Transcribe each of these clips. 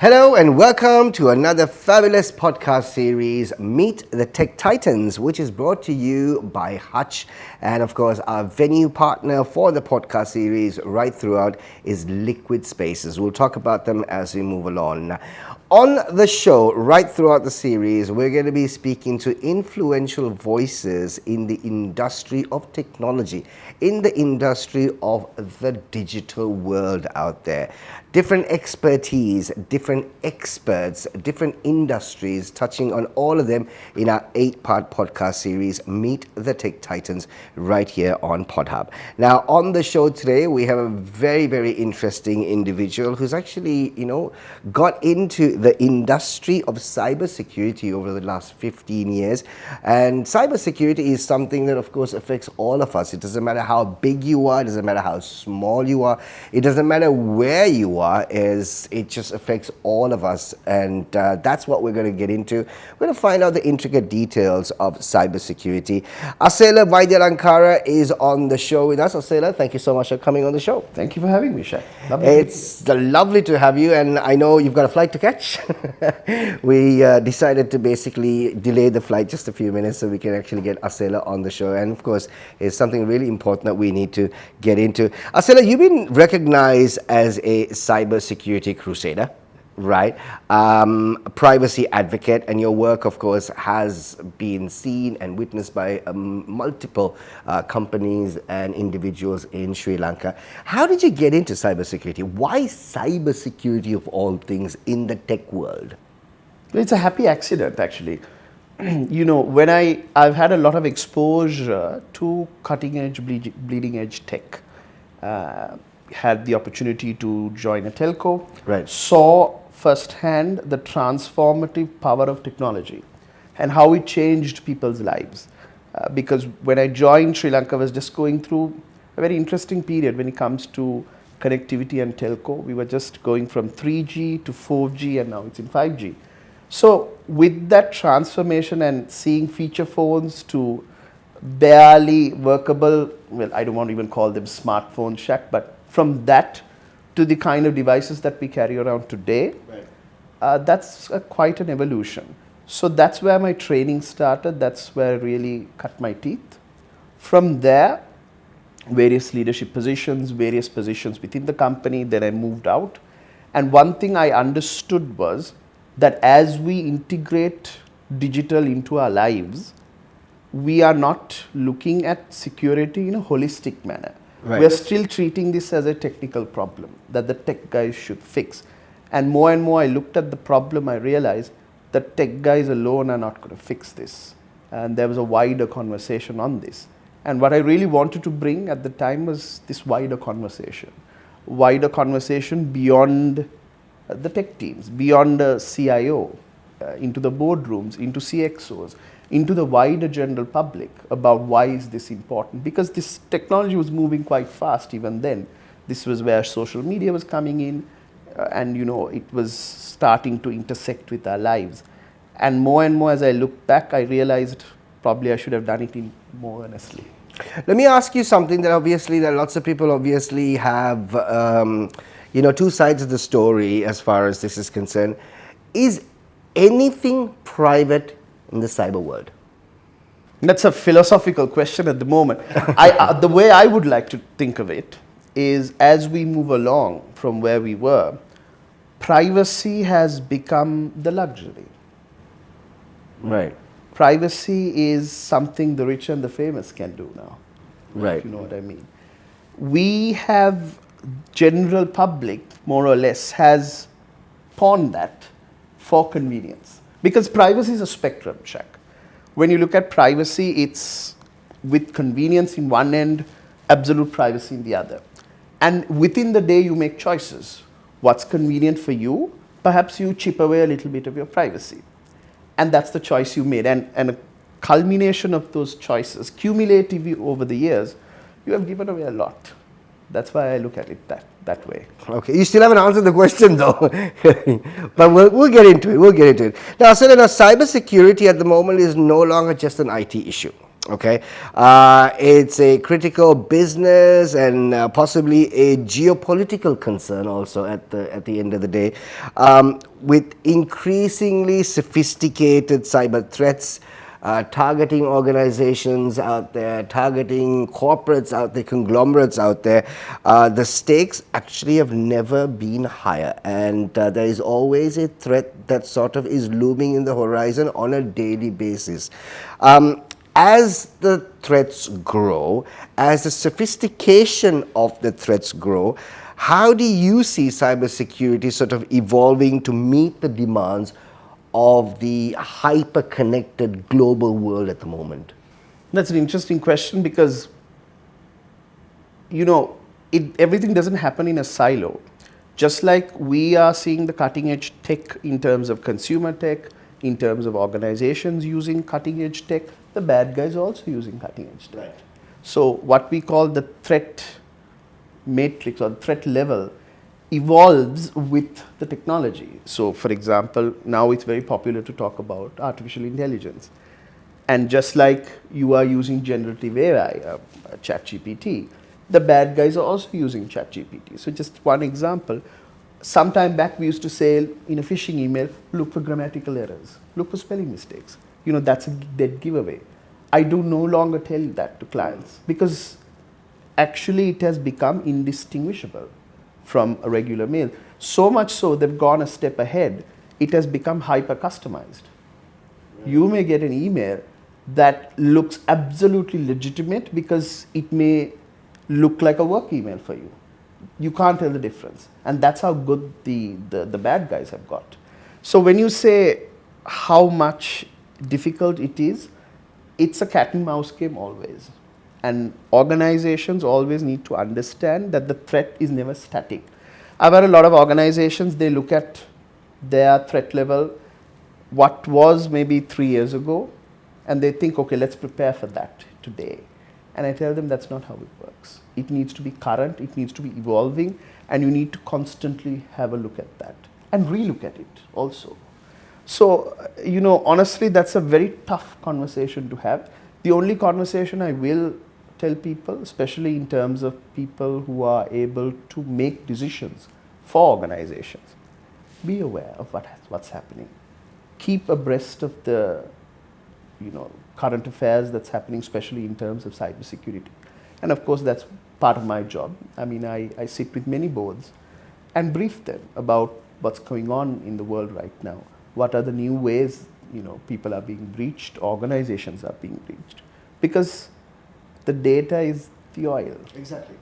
Hello and welcome to another fabulous podcast series, Meet the Tech Titans, which is brought to you by Hutch. And of course, our venue partner for the podcast series right throughout is Liquid Spaces. We'll talk about them as we move along. On the show, right throughout the series, we're going to be speaking to influential voices in the industry of technology, in the industry of the digital world out there. Different expertise, different experts, different industries, touching on all of them in our 8-part podcast series, Meet the Tech Titans, right here on PodHub. Now, on the show today, we have a very, very interesting individual who's actually, got into the industry of cybersecurity over the last 15 years. And cybersecurity is something that, of course, affects all of us. It doesn't matter how big you are, it doesn't matter how small you are, it doesn't matter where you are. It just affects all of us, and that's what we're going to get into. We're going to find out the intricate details of cybersecurity. Asela Waidyalankara is on the show with us. Asela, thank you so much for coming on the show. Thank you for having me, Shaq. It's lovely to have you, and I know you've got a flight to catch. We decided to basically delay the flight just a few minutes so we can actually get Asela on the show, and of course, it's something really important that we need to get into. Asela, you've been recognized as a cybersecurity crusader, right? Privacy advocate, and your work, of course, has been seen and witnessed by multiple companies and individuals in Sri Lanka. How did you get into cybersecurity? Why cybersecurity of all things in the tech world? It's a happy accident, actually. When I've had a lot of exposure to cutting edge, bleeding edge tech. Had the opportunity to join a telco, right. Saw firsthand the transformative power of technology and how it changed people's lives. Because when I joined, Sri Lanka was just going through a very interesting period when it comes to connectivity and telco. We were just going from 3G to 4G, and now it's in 5G. So with that transformation and seeing feature phones to barely workable, well, I don't want to even call them smartphones, Shaq, but from that to the kind of devices that we carry around today, right. That's quite an evolution. So that's where my training started. That's where I really cut my teeth. From there, various leadership positions, various positions within the company. Then I moved out. And one thing I understood was that as we integrate digital into our lives, we are not looking at security in a holistic manner. Right. We're still treating this as a technical problem that the tech guys should fix. And more I looked at the problem, I realized that tech guys alone are not going to fix this. And there was a wider conversation on this. And what I really wanted to bring at the time was this wider conversation beyond the tech teams, beyond the CIO, into the boardrooms, into CXOs, into the wider general public about why is this important. Because this technology was moving quite fast even then. This was where social media was coming in, and it was starting to intersect with our lives. And more as I look back, I realized probably I should have done it more honestly. Let me ask you something that lots of people obviously have, two sides of the story as far as this is concerned. Is anything private in the cyber world? That's a philosophical question at the moment. The way I would like to think of it is, as we move along from where we were, privacy has become the luxury. Right. Privacy is something the rich and the famous can do now. Right. If you know what I mean. We have general public, more or less, has pawned that for convenience. Because privacy is a spectrum, Shaq. When you look at privacy, it's with convenience in one end, absolute privacy in the other. And within the day, you make choices. What's convenient for you? Perhaps you chip away a little bit of your privacy. And that's the choice you made. And a culmination of those choices, cumulatively over the years, you have given away a lot. That's why I look at it that way. Okay, you still haven't answered the question though, but we'll get into it. Now, so cybersecurity at the moment is no longer just an IT issue. Okay, it's a critical business and possibly a geopolitical concern also at the end of the day. With increasingly sophisticated cyber threats targeting organizations out there, targeting corporates out there, conglomerates out there, the stakes actually have never been higher, and there is always a threat that sort of is looming in the horizon on a daily basis. As the threats grow, as the sophistication of the threats grow, how do you see cybersecurity sort of evolving to meet the demands of the hyper-connected global world at the moment? That's an interesting question because, you know, everything doesn't happen in a silo. Just like we are seeing the cutting edge tech in terms of consumer tech, in terms of organizations using cutting edge tech, the bad guys are also using cutting edge tech. Right. So what we call the threat matrix or threat level evolves with the technology. So for example, now it's very popular to talk about artificial intelligence. And just like you are using generative AI, ChatGPT, the bad guys are also using ChatGPT. So just one example, sometime back we used to say in a phishing email, look for grammatical errors, look for spelling mistakes. You know, that's a dead giveaway. I do no longer tell that to clients because actually it has become indistinguishable from a regular mail. So much so they've gone a step ahead. It has become hyper customized. Right. You may get an email that looks absolutely legitimate because it may look like a work email for you. You can't tell the difference. And that's how good the bad guys have got. So when you say how much difficult it is, it's a cat and mouse game always. And organizations always need to understand that the threat is never static. I've had a lot of organizations, they look at their threat level, what was maybe 3 years ago, and they think, okay, let's prepare for that today. And I tell them that's not how it works. It needs to be current, it needs to be evolving, and you need to constantly have a look at that and relook at it also. So, you know, honestly, that's a very tough conversation to have. The only conversation I will tell people, especially in terms of people who are able to make decisions for organizations, be aware of what's happening. Keep abreast of the, you know, current affairs that's happening, especially in terms of cybersecurity. And of course, that's part of my job. I mean, I sit with many boards and brief them about what's going on in the world right now. What are the new ways, you know, people are being breached, organizations are being breached. Because the data is the oil. Exactly.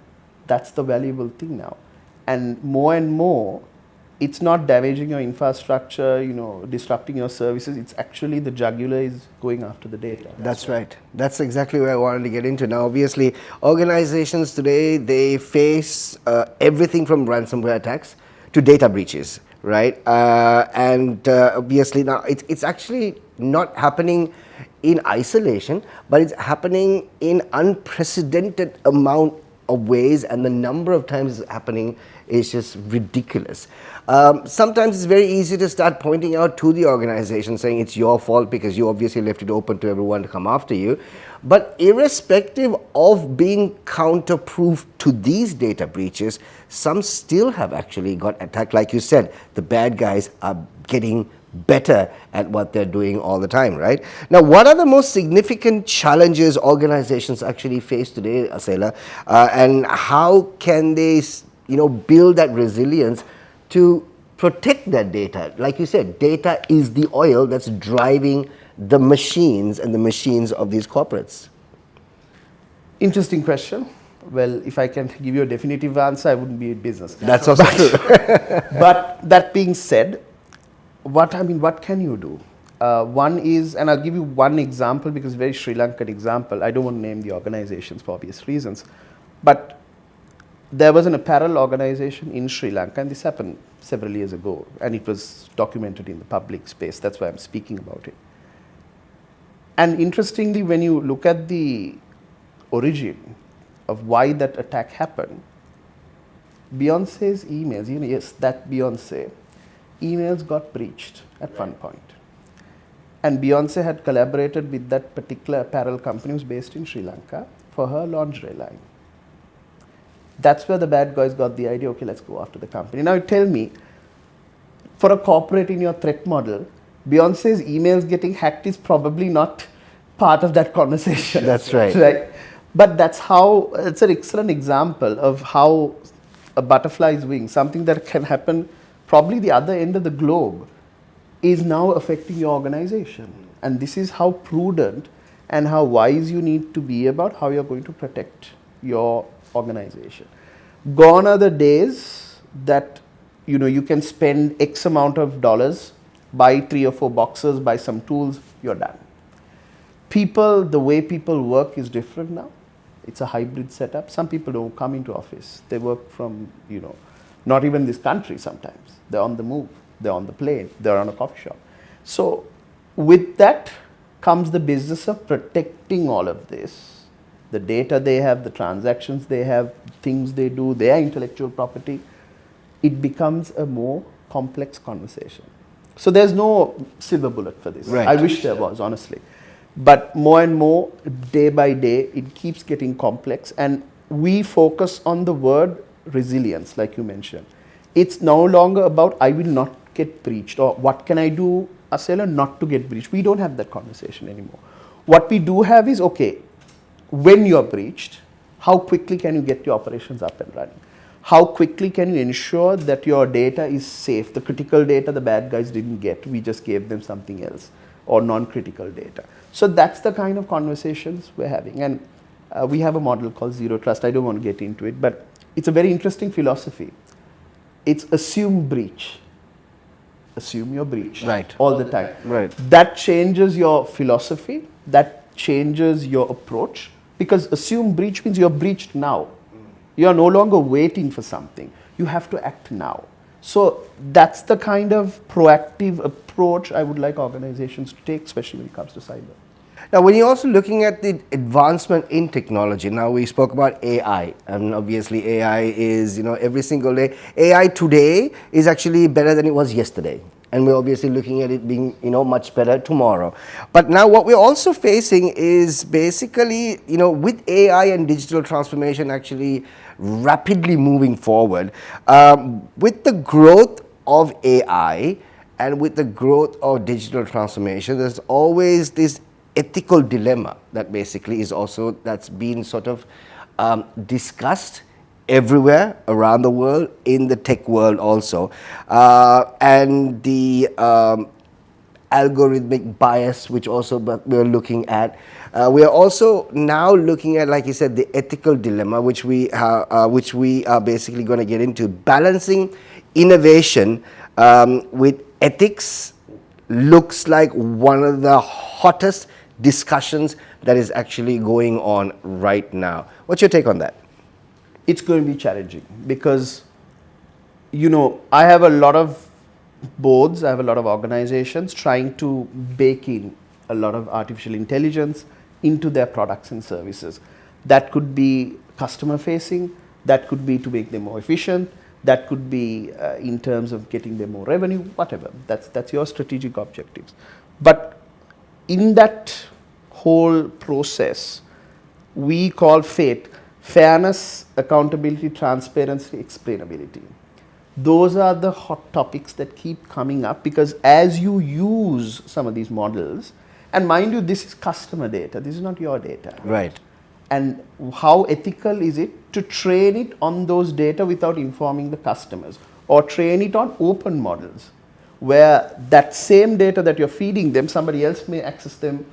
That's the valuable thing now. And more, it's not damaging your infrastructure, you know, disrupting your services. It's actually the jugular is going after the data. That's right. That's exactly where I wanted to get into. Now, obviously, organizations today, they face everything from ransomware attacks to data breaches, right? And obviously now it's actually not happening in isolation, but it's happening in unprecedented amount of ways, and the number of times it's happening is just ridiculous. Sometimes it's very easy to start pointing out to the organization, saying it's your fault because you obviously left it open to everyone to come after you. But irrespective of being counterproof to these data breaches, some still have actually got attacked. Like you said, the bad guys are getting better at what they're doing all the time, right? Now, what are the most significant challenges organizations actually face today, Asela, and how can they, you know, build that resilience to protect their data? Like you said, data is the oil that's driving the machines and the machines of these corporates. Interesting question. Well, if I can give you a definitive answer, I wouldn't be in business. That's also true. But that being said, what can you do? One is, and I'll give you one example because very Sri Lankan example. I don't want to name the organizations for obvious reasons, but there was an apparel organization in Sri Lanka, and this happened several years ago, and it was documented in the public space. That's why I'm speaking about it. And interestingly, when you look at the origin of why that attack happened, Beyonce's emails, yes, that Beyonce, emails got breached at one point. And Beyonce had collaborated with that particular apparel company who's based in Sri Lanka for her lingerie line. That's where the bad guys got the idea, okay, let's go after the company. Now you tell me, for a corporate in your threat model, Beyonce's emails getting hacked is probably not part of that conversation. That's right. Right? But that's how, it's an excellent example of how a butterfly's wing, something that can happen probably the other end of the globe, is now affecting your organization. And this is how prudent and how wise you need to be about how you're going to protect your organization. Gone are the days that you can spend X amount of dollars, buy 3 or 4 boxes, buy some tools, you're done. The way people work is different now. It's a hybrid setup. Some people don't come into office. They work from, not even this country sometimes. They're on the move. They're on the plane. They're on a coffee shop. So with that comes the business of protecting all of this. The data they have, the transactions they have, things they do, their intellectual property. It becomes a more complex conversation. So there's no silver bullet for this. Right. I wish there was, honestly. But more and more, day by day, it keeps getting complex. And we focus on the word resilience, like you mentioned. It's no longer about, I will not get breached, or what can I do, Asela, not to get breached. We don't have that conversation anymore. What we do have is, okay, when you're breached, how quickly can you get your operations up and running? How quickly can you ensure that your data is safe? The critical data the bad guys didn't get, we just gave them something else, or non-critical data. So that's the kind of conversations we're having. And we have a model called Zero Trust. I don't want to get into it, but it's a very interesting philosophy. It's assume breach. Assume you're breached. Right. All the time. Right. That changes your philosophy. That changes your approach. Because assume breach means you're breached now. You are no longer waiting for something. You have to act now. So that's the kind of proactive approach I would like organizations to take, especially when it comes to cyber. Now, when you're also looking at the advancement in technology, now we spoke about AI, and obviously AI is, every single day. AI today is actually better than it was yesterday. And we're obviously looking at it being, much better tomorrow. But now what we're also facing is basically, with AI and digital transformation actually rapidly moving forward, with the growth of AI and with the growth of digital transformation, there's always this ethical dilemma that basically is also, that's been sort of discussed everywhere around the world, in the tech world also. And the algorithmic bias, which also we're looking at. We are also now looking at, like you said, the ethical dilemma, which we are basically going to get into. Balancing innovation with ethics looks like one of the hottest discussions that is actually going on right now. What's your take on that? It's going to be challenging because, I have a lot of boards, I have a lot of organizations trying to bake in a lot of artificial intelligence into their products and services. That could be customer facing, that could be to make them more efficient, that could be in terms of getting them more revenue, whatever. That's your strategic objectives. But in that whole process, we call FATE, fairness, accountability, transparency, explainability. Those are the hot topics that keep coming up because as you use some of these models, and mind you, this is customer data, this is not your data. Right. And how ethical is it to train it on those data without informing the customers, or train it on open models where that same data that you're feeding them, somebody else may access them,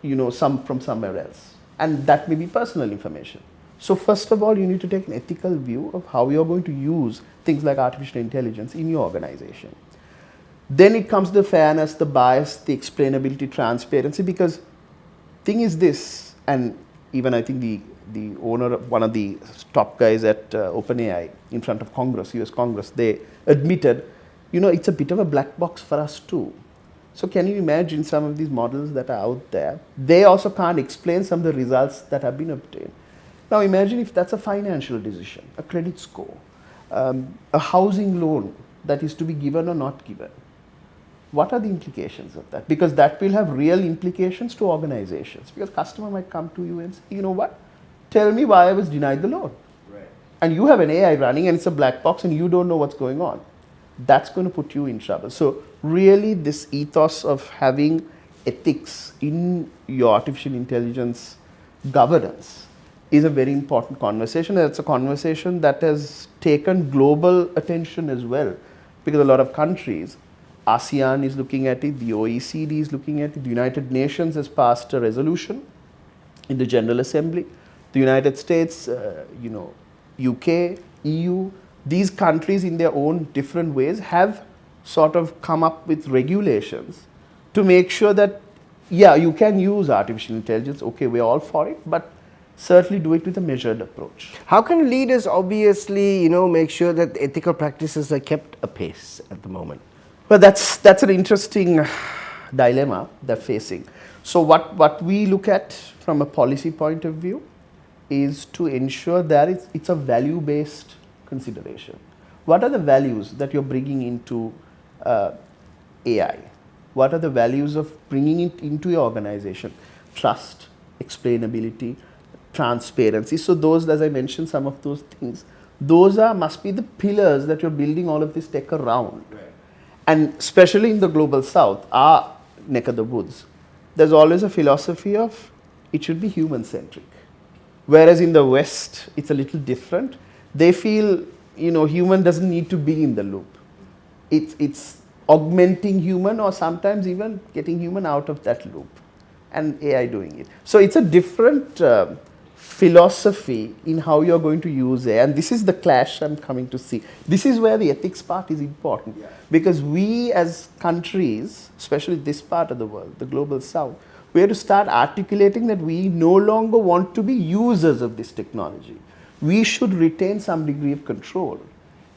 from somewhere else, and that may be personal information. So first of all, you need to take an ethical view of how you're going to use things like artificial intelligence in your organization. Then it comes to the fairness, the bias, the explainability, transparency, because thing is this, and even I think the owner, one of the top guys at OpenAI in front of Congress, US Congress, they admitted, it's a bit of a black box for us too. So can you imagine some of these models that are out there? They also can't explain some of the results that have been obtained. Now imagine if that's a financial decision, a credit score, a housing loan that is to be given or not given. what are the implications of that? Because that will have real implications to organizations. Because customer might come to you and say, you know what, tell me why I was denied the loan. Right. And you have an AI running and it's a black box and you don't know what's going on. That's going to put you in trouble. So really this ethos of having ethics in your artificial intelligence governance is a very important conversation. And it's a conversation that has taken global attention as well, because a lot of countries, ASEAN is looking at it, the OECD is looking at it, the United Nations has passed a resolution in the General Assembly, the United States, UK, EU, these countries in their own different ways have sort of come up with regulations to make sure that, yeah, you can use artificial intelligence, okay, we're all for it, but certainly do it with a measured approach. How can leaders obviously, make sure that ethical practices are kept apace at the moment? Well, that's an interesting dilemma they're facing. So what we look at from a policy point of view is to ensure that it's a value-based consideration. What are the values that you're bringing into AI? What are the values of bringing it into your organization? Trust, explainability, transparency. So those, as I mentioned, some of those things, those must be the pillars that you're building all of this tech around. Right. And especially in the global south, our neck of the woods, there's always a philosophy of it should be human-centric. Whereas in the West, it's a little different. They feel, human doesn't need to be in the loop. It's augmenting human or sometimes even getting human out of that loop and AI doing it. So it's a different philosophy in how you're going to use AI, and this is the clash I'm coming to see. This is where the ethics part is important, because we as countries, especially this part of the world, the global south, we have to start articulating that we no longer want to be users of this technology. We should retain some degree of control.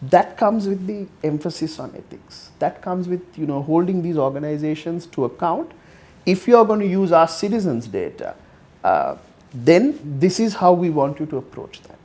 That comes with the emphasis on ethics. That comes with holding these organizations to account. If you are going to use our citizens' data, then this is how we want you to approach that.